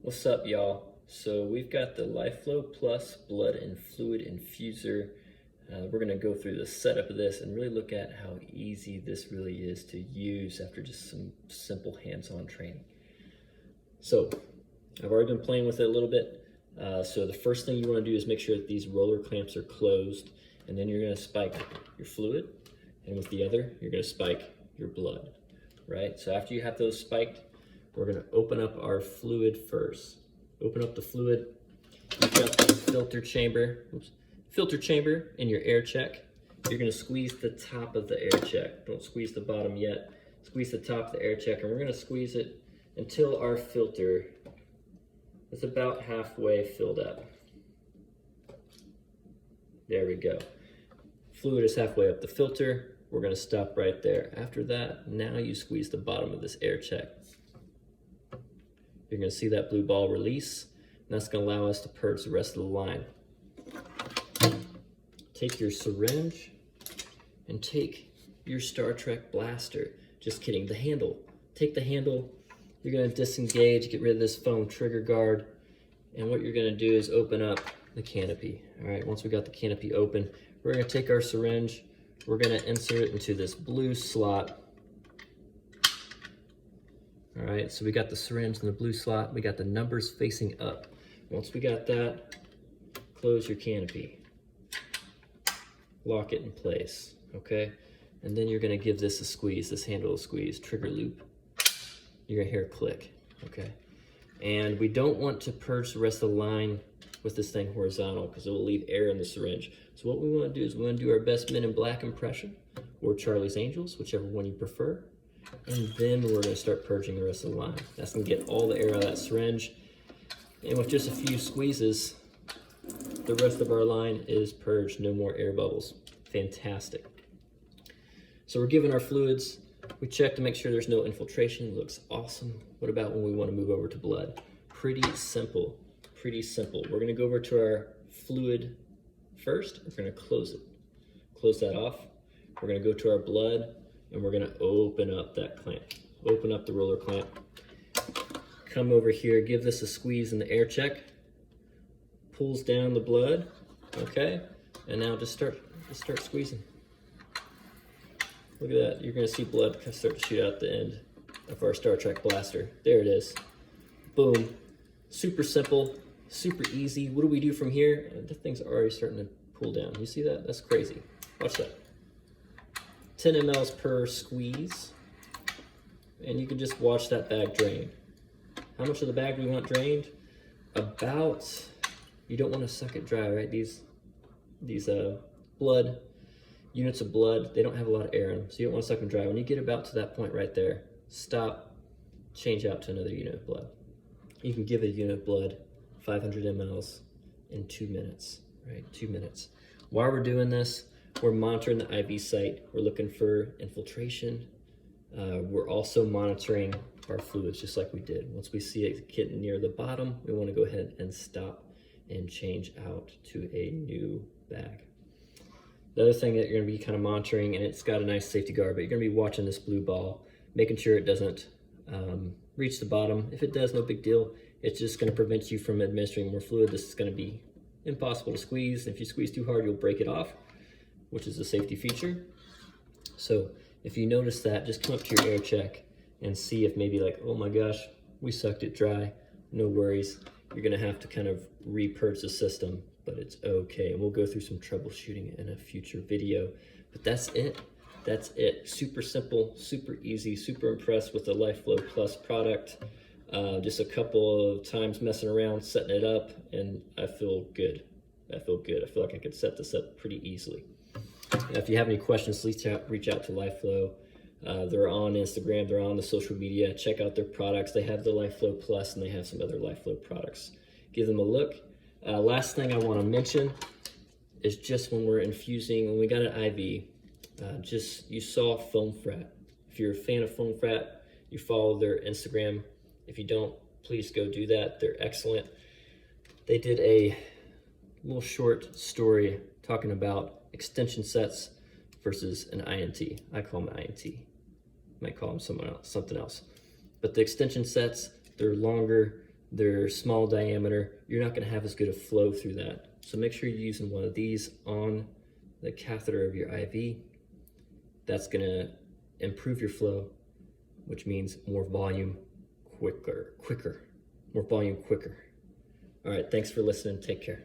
What's up, y'all? So we've got the LifeFlow Plus Blood and Fluid Infuser. We're gonna go through the setup of this and really look at how easy this really is to use after just some simple hands-on training. So I've already been playing with it a little bit. So the first thing you wanna do is make sure that these roller clamps are closed, and then you're gonna spike your fluid, and with the other, you're gonna spike your blood, right? So after you have those spiked, we're gonna open up our fluid first. Open up the fluid. You've got this filter chamber in your air check. You're gonna squeeze the top of the air check. Don't squeeze the bottom yet. Squeeze the top of the air check, and we're gonna squeeze it until our filter is about halfway filled up. There we go. Fluid is halfway up the filter. We're gonna stop right there. After that, now you squeeze the bottom of this air check. You're gonna see that blue ball release, and that's gonna allow us to purge the rest of the line. Take your syringe and take your Star Trek blaster. Just kidding, the handle. Take the handle, you're gonna disengage, get rid of this foam trigger guard, and what you're gonna do is open up the canopy. All right, once we got the canopy open, we're gonna take our syringe, we're gonna insert it into this blue slot. All right, so we got the syringe in the blue slot, we got the numbers facing up. Once we got that, close your canopy. Lock it in place, okay? And then you're gonna give this a squeeze, this handle a squeeze, trigger loop. You're gonna hear a click, okay? And we don't want to purge the rest of the line with this thing horizontal because it will leave air in the syringe. So what we wanna do is we wanna do our best Men in Black impression or Charlie's Angels, whichever one you prefer. And then we're gonna start purging the rest of the line. That's gonna get all the air out of that syringe. And with just a few squeezes, the rest of our line is purged, no more air bubbles. Fantastic. So we're giving our fluids, we check to make sure there's no infiltration, it looks awesome. What about when we wanna move over to blood? Pretty simple, pretty simple. We're gonna go over to our fluid first, we're gonna close it. Close that off. We're gonna go to our blood, and we're gonna open up that clamp. Open up the roller clamp. Come over here, give this a squeeze in the air check. Pulls down the blood, okay? And now just start squeezing. Look at that, you're gonna see blood start to shoot out the end of our Star Trek blaster. There it is, boom. Super simple, super easy. What do we do from here? The thing's already starting to pull down. You see that? That's crazy. Watch that. 10 mLs per squeeze, and you can just watch that bag drain. How much of the bag we want drained? About, you don't want to suck it dry, right? These blood, units of blood, they don't have a lot of air in them, so you don't want to suck them dry. When you get about to that point right there, stop, change out to another unit of blood. You can give a unit of blood 500 mLs in 2 minutes, right? 2 minutes. While we're doing this, we're monitoring the IV site. We're looking for infiltration. We're also monitoring our fluids just like we did. Once we see it getting near the bottom, we want to go ahead and stop and change out to a new bag. The other thing that you're going to be kind of monitoring, and it's got a nice safety guard, but you're going to be watching this blue ball, making sure it doesn't reach the bottom. If it does, no big deal. It's just going to prevent you from administering more fluid. This is going to be impossible to squeeze. If you squeeze too hard, you'll break it off, which is a safety feature. So if you notice that, just come up to your air check and see if maybe like, oh my gosh, we sucked it dry. No worries. You're gonna have to kind of re-purge the system, but it's okay. And we'll go through some troubleshooting in a future video. But that's it. That's it. Super simple, super easy, super impressed with the LifeFlow Plus product. Just a couple of times messing around, setting it up, and I feel good. I feel good. I feel like I could set this up pretty easily. If you have any questions, please reach out to LifeFlow. They're on Instagram, they're on the social media. Check out their products. They have the LifeFlow Plus and they have some other LifeFlow products. Give them a look. Last thing I want to mention is just when we're infusing, when we got an IV, you saw Foam Frat. If you're a fan of Foam Frat, you follow their Instagram. If you don't, please go do that. They're excellent. They did a little short story talking about extension sets versus an INT. I call them INT. Might call them something else. But the extension sets, they're longer, they're small diameter, you're not gonna have as good a flow through that. So make sure you're using one of these on the catheter of your IV. That's gonna improve your flow, which means more volume quicker. More volume quicker. All right, thanks for listening. Take care.